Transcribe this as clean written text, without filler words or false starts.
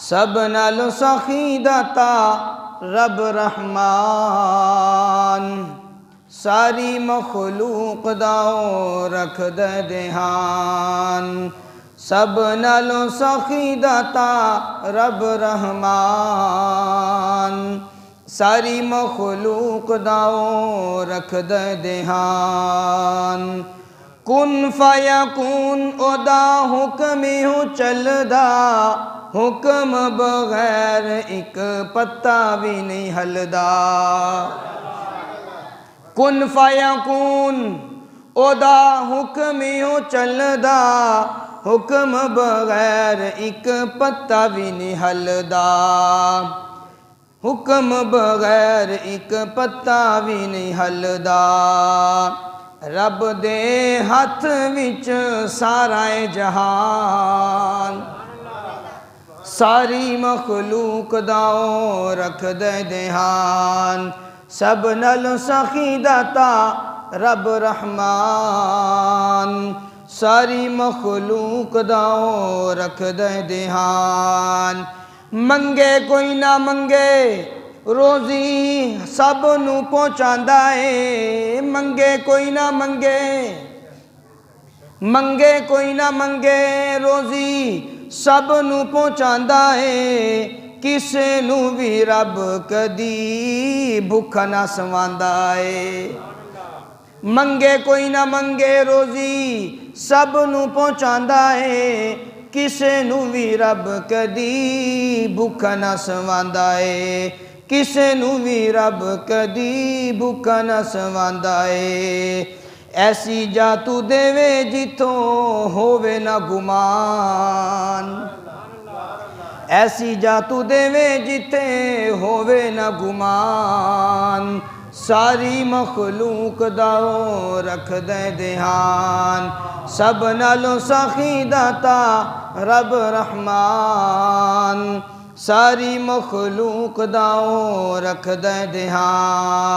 सब नालों सखी दाता रब रहमान। सारी मखलूक दाओ रख दे ध्यान। सब नालों सखी दाता रब रहमान। सारी मखलूक दाओ रख दे ध्यान। कुन फयकून ओदा हुक्म हो चलदा, हुक्म बगैर एक पत्ता भी नहीं हलदा। कुन फयकून ओदा हुक्म हो चलदा, हुक्म बगैर एक पत्ता भी नहीं हलदा। हुक्म बगैर एक पत्ता भी नहीं हलदा। रब दे हथ विच सारा जहान। सारी मखलूक दाओ रख दे ध्यान। सब नालों सखी दाता रब रहमान। सारी मखलूक दाओ रख दे ध्यान। मंगे कोई ना मंगे रोजी सब नू पहुँचांदा है। मंगे कोई ना मंगे, मंगे कोई ना मंगे रोजी सब नू पहुँचांदा है। किसे नू भी रब कदी भुखा ना सवांदा है। मंगे कोई ना मंगे रोजी सब नू पहुँचांदा है। किसे नू भी रब कदी भुखा ना सवांदा है। किसे नू भी रब कदी भुखा ना सवांदा है। ऐसी जातू देवे जिथों होवे ना गुमान। ऐसी जातू देवे जिथे होवे ना गुमान। सारी मखलूक दाओ रख दे ध्यान। सब नालों सखी दाता रब रहमान। सारी मखलूक दाओ रख दे ध्यान।